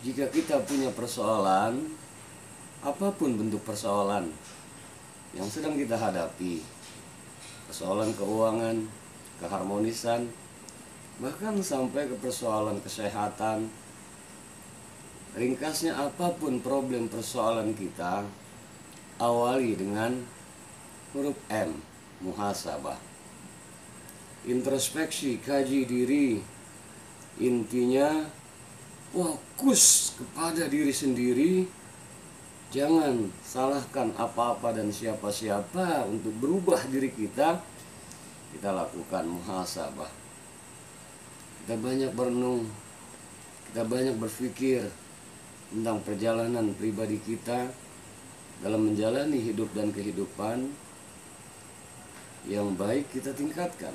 Jika kita punya persoalan, apapun bentuk persoalan yang sedang kita hadapi, persoalan keuangan, keharmonisan, bahkan sampai ke persoalan kesehatan, ringkasnya apapun problem persoalan kita, awali dengan huruf M, muhasabah. Introspeksi, kaji diri, intinya fokus kepada diri sendiri. Jangan salahkan apa-apa dan siapa-siapa. Untuk berubah diri kita lakukan muhasabah. Kita banyak berenung, kita banyak berpikir tentang perjalanan pribadi kita dalam menjalani hidup dan kehidupan. Yang baik kita tingkatkan,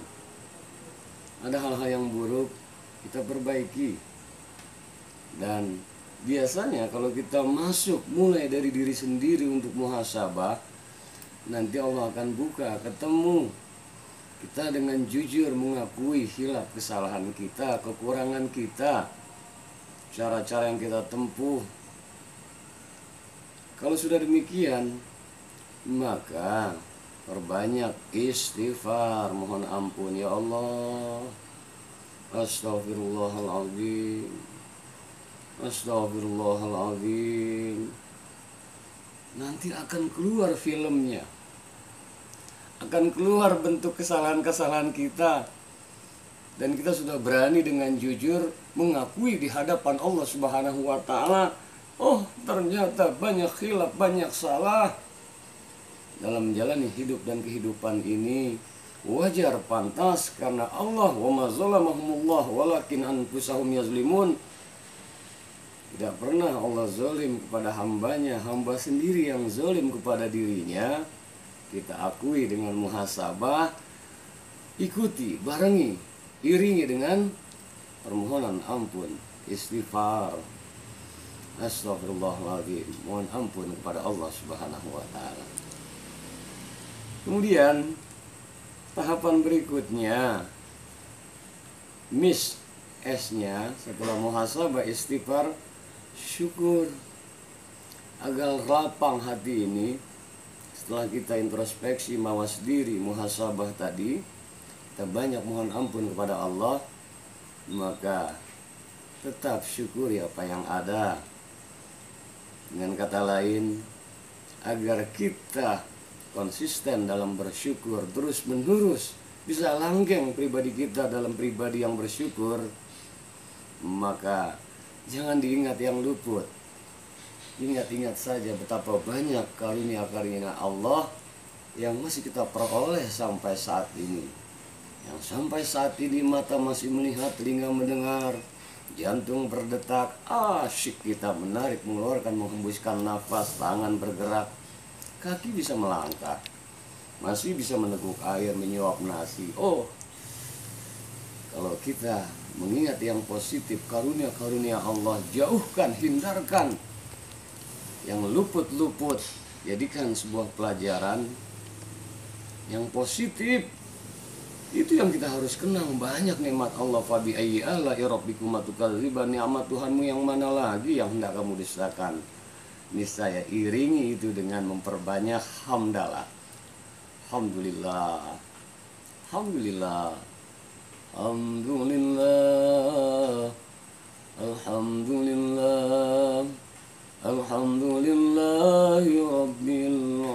ada hal-hal yang buruk kita perbaiki. Dan biasanya kalau kita masuk mulai dari diri sendiri untuk muhasabah, nanti Allah akan buka, ketemu kita dengan jujur mengakui hilaf kesalahan kita, kekurangan kita, cara-cara yang kita tempuh. Kalau sudah demikian, maka perbanyak istighfar, mohon ampun ya Allah. Astaghfirullahaladzim, astagfirullahaladzim. Nanti akan keluar filmnya, akan keluar bentuk kesalahan-kesalahan kita, dan kita sudah berani dengan jujur mengakui di hadapan Allah Subhanahu wa Ta'ala. Oh, ternyata banyak khilaf, banyak salah dalam menjalani hidup dan kehidupan ini. Wajar, pantas, karena Allah wa ma zalamahumullah walakin anfusahum yazlimun. Tidak pernah Allah zalim kepada hambanya, hamba sendiri yang zalim kepada dirinya. Kita akui dengan muhasabah, ikuti, barengi, iringi dengan permohonan ampun, istighfar, astagfirullahaladzim, mohon ampun kepada Allah Subhanahu wa Ta'ala. Kemudian tahapan berikutnya, miss S-nya setelah muhasabah, istighfar, syukur. Agar lapang hati ini, setelah kita introspeksi, mawas diri, muhasabah tadi, kita banyak mohon ampun kepada Allah, maka tetap syukuri apa yang ada. Dengan kata lain, agar kita konsisten dalam bersyukur, terus menerus bisa langgeng pribadi kita dalam pribadi yang bersyukur, maka jangan diingat yang luput. Ingat-ingat saja betapa banyak karunia-karunia Allah yang masih kita peroleh sampai saat ini. Yang sampai saat ini mata masih melihat, telinga mendengar, jantung berdetak, asyik kita menarik, mengeluarkan, menghembuskan nafas, tangan bergerak, kaki bisa melangkah, masih bisa meneguk air, menyuap nasi. Oh, kalau kita mengingat yang positif, karunia-karunia Allah, jauhkan, hindarkan yang luput-luput, jadikan sebuah pelajaran yang positif. Itu yang kita harus kenang. Banyak nikmat Allah, fabi ayyi ala'i rabbikuma tukadziban, nikmat Tuhanmu yang mana lagi yang hendak kamu dustakan. Niscaya iringi itu dengan memperbanyak hamdalah. Alhamdulillah, alhamdulillah, alhamdulillah, alhamdulillah, alhamdulillahi rabbil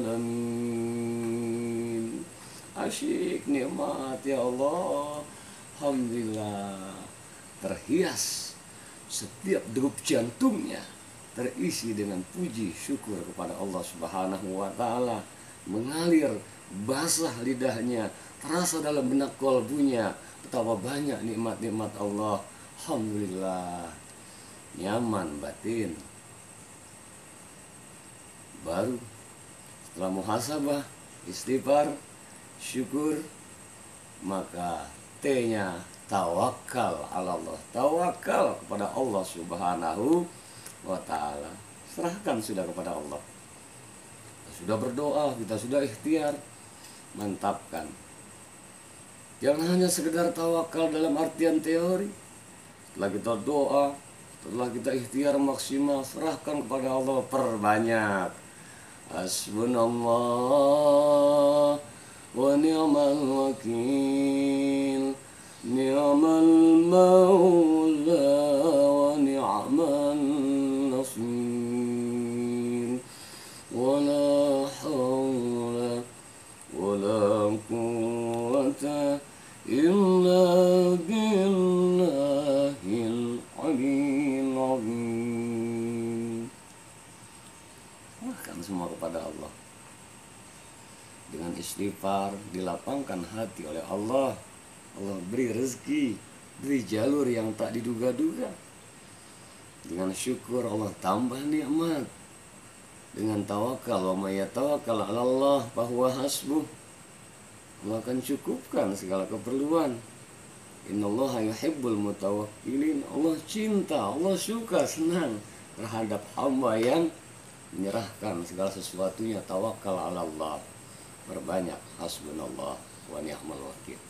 alamin. Asyik, nikmat ya Allah. Alhamdulillah, terhias setiap degup jantungnya terisi dengan puji syukur kepada Allah Subhanahu wa Ta'ala. Mengalir, basah lidahnya, terasa dalam benak kolbunya betapa banyak nikmat-nikmat Allah. Alhamdulillah, nyaman batin. Baru setelah muhasabah, istighfar, syukur, maka T-nya tawakal ala Allah. Tawakal kepada Allah Subhanahu wa Ta'ala. Serahkan sudah kepada Allah. Kita sudah berdoa, kita sudah ikhtiar, mantapkan. Jangan hanya sekedar tawakal dalam artian teori. Setelah kita doa, Setelah kita ikhtiar maksimal, serahkan kepada Allah, perbanyak. Hasbunallah wa ni'mal wakil, ni'mal maula wa ni'mal nasir, wa la hawla wa la quwwata illa billahil aliyyil azim. Serahkan semua kepada Allah. Dengan istighfar dilapangkan hati oleh Allah. Allah beri rezeki, beri jalur yang tak diduga-duga. Dengan syukur Allah tambah nikmat. Dengan tawakal, wa may yatawakkal 'ala Allah fahuwa hasbuh, Allah akan cukupkan segala keperluan. Innallaha yuhibbul mutawakkilin. Allah cinta, Allah suka, senang terhadap hamba yang menyerahkan segala sesuatunya, tawakal 'ala Allah. Perbanyak hasbunallah wa ni'mal wakil.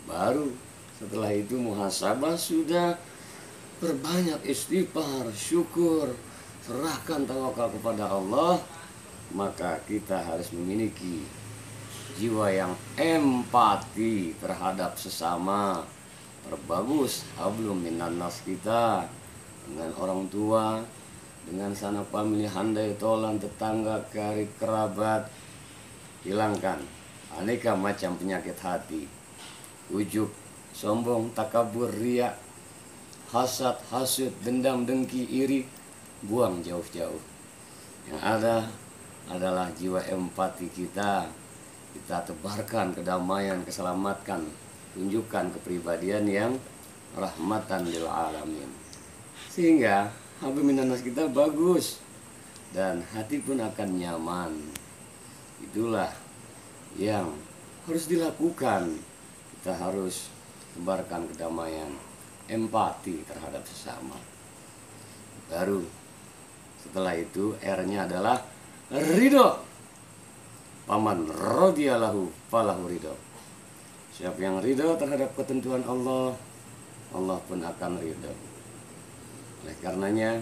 Baru setelah itu muhasabah, sudah perbanyak istighfar, syukur, serahkan tawakal kepada Allah. Maka kita harus memiliki jiwa yang empati terhadap sesama. Perbagus hablum minan nas kita dengan orang tua, dengan sanak famili, handai tolan, tetangga, karib, kerabat. Hilangkan aneka macam penyakit hati, ujub, sombong, takabur, riya, hasad, hasud, dendam, dengki, iri. Buang jauh-jauh. Yang ada adalah jiwa empati kita. Kita tebarkan kedamaian, keselamatan, tunjukkan kepribadian yang rahmatan lil alamin. Sehingga hablum minan nas kita bagus dan hati pun akan nyaman. Itulah yang harus dilakukan. Kita harus tebarkan kedamaian, empati terhadap sesama. Baru setelah itu R-nya adalah ridho. Paman radhiyalahu falahu ridho. Siapa yang ridho terhadap ketentuan Allah, Allah pun akan ridho. Oleh karenanya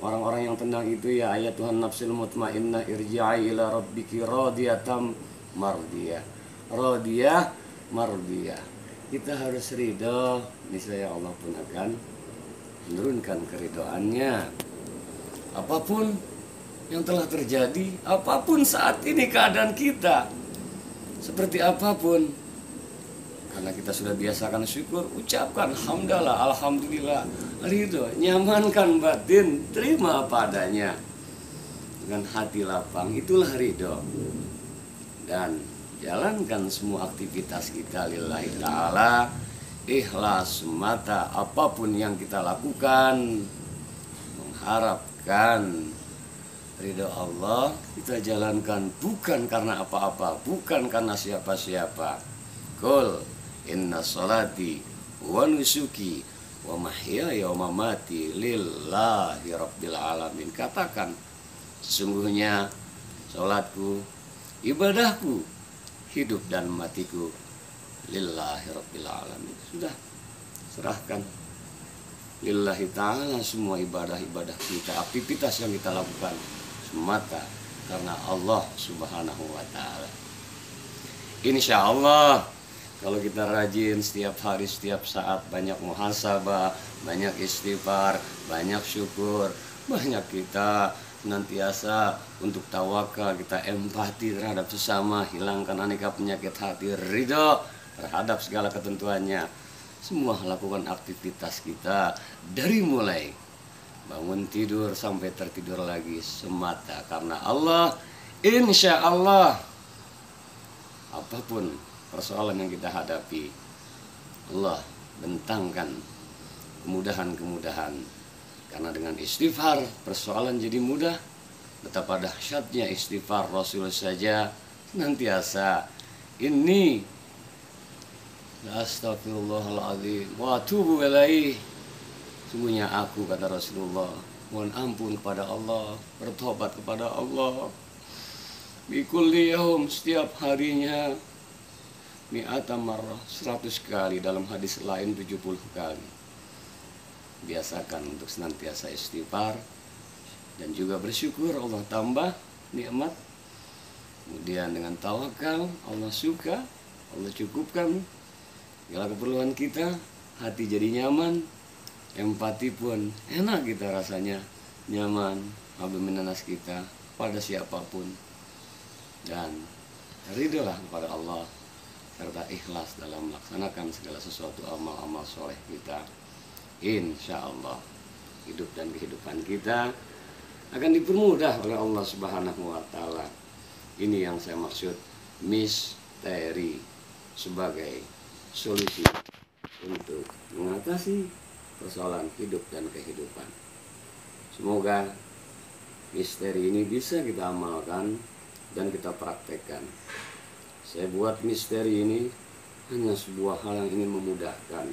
orang-orang yang tenang itu, ya ayat Tuhan nafsil mutmainnah irji'i ila rabbiki radiyatan mardiyah. Radiyah mardiyah. Kita harus ridho, niscaya Allah pun akan menurunkan keridhoannya. Apapun yang telah terjadi, apapun saat ini keadaan kita, seperti apapun, karena kita sudah biasakan syukur, ucapkan hamdalah, alhamdulillah, ridho, nyamankan batin, terima apa adanya dengan hati lapang, itulah ridho. Dan jalankan semua aktivitas kita lillahi ta'ala, ikhlas semata. Apapun yang kita lakukan, mengharapkan ridho Allah, kita jalankan bukan karena apa-apa, bukan karena siapa-siapa. Qul inna sholati wa nusuki wa mahyaya wa mamati lillahi rabbil alamin. Katakan, sesungguhnya sholatku, ibadahku, hidup dan matiku lillahi rabbil alamin. Sudah, serahkan lillahi ta'ala semua ibadah-ibadah kita, aktivitas yang kita lakukan semata karena Allah subhanahu wa ta'ala. Insya Allah kalau kita rajin setiap hari, setiap saat, banyak muhasabah, banyak istighfar, banyak syukur, banyak kita senantiasa untuk tawakal, kita empati terhadap sesama, hilangkan aneka penyakit hati, ridho terhadap segala ketentuannya. Semua lakukan aktivitas kita dari mulai bangun tidur sampai tertidur lagi semata karena Allah. Insya Allah apapun persoalan yang kita hadapi, Allah bentangkan kemudahan-kemudahan. Karena dengan istighfar persoalan jadi mudah. Betapa dahsyatnya istighfar Rasul saja senantiasa ini astagfirullahaladzim wa atubu ilaih. Sungguhnya aku, kata Rasulullah, mohon ampun kepada Allah, bertobat kepada Allah. Bikulli yaum, setiap harinya, mi'ata marrah, 100 kali, dalam hadis lain 70 kali. biasakan untuk senantiasa istighfar dan juga bersyukur, Allah tambah nikmat. Kemudian dengan tawakal, Allah suka, Allah cukupkan segala keperluan kita, hati jadi nyaman, empati pun enak kita rasanya, nyaman, minanas kita pada siapapun, dan ridholah kepada Allah serta ikhlas dalam melaksanakan segala sesuatu amal-amal soleh kita. Insya Allah hidup dan kehidupan kita akan dipermudah oleh Allah Subhanahu wa Ta'ala. Ini yang saya maksud misteri sebagai solusi untuk mengatasi persoalan hidup dan kehidupan. Semoga misteri ini bisa kita amalkan dan kita praktekkan. Saya buat misteri ini hanya sebuah hal yang ingin memudahkan.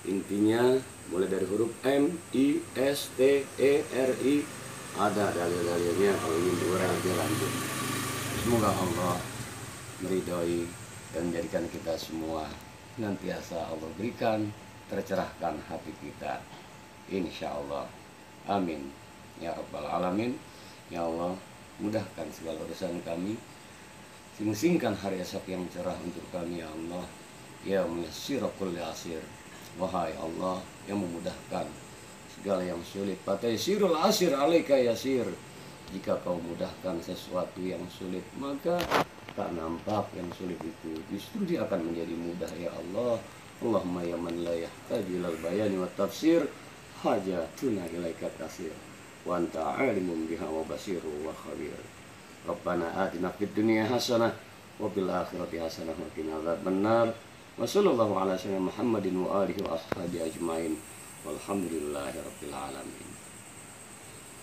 Intinya mulai dari huruf M, I, S, T, E, R, I, ada dalil-dalilnya. Kalau ingin diurai lebih lanjut. Semoga Allah meridhoi dan menjadikan kita semua senantiasa Allah berikan tercerahkan hati kita, insya Allah. Amin ya rabbal alamin. Ya Allah, mudahkan segala urusan kami, sing-singkan hari esok yang cerah untuk kami ya Allah. Ya muyassira kulli asir, wahai Allah yang memudahkan segala yang sulit. Fataysirul asir alaika yasir. Jika kau mudahkan sesuatu yang sulit, maka tak nampak yang sulit itu, justru dia akan menjadi mudah ya Allah. Allahumma ya man la yahtaji ilal bayani wa tafsir, hajatuna ilaika kasir, wa anta alimun biha wa basiru wa khabir. Rabbana atina fid dunya hasanah wa fil akhirati hasanah wa qina adzabannar. Wa sallallahu ala sayyidina Muhammadin wa alihi wa ashabihi ajmain. Walhamdulillahi rabbil alamin.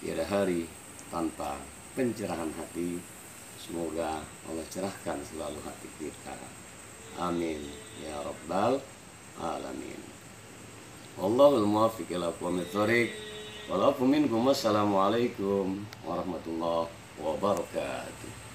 Tiada hari tanpa pencerahan hati. Semoga Allah cerahkan selalu hati kita. Amin ya rabbal alamin. Wallahul muwaffiq ila aqwamit thoriq. Walafu minkum. Wassalamualaikum warahmatullahi wabarakatuh.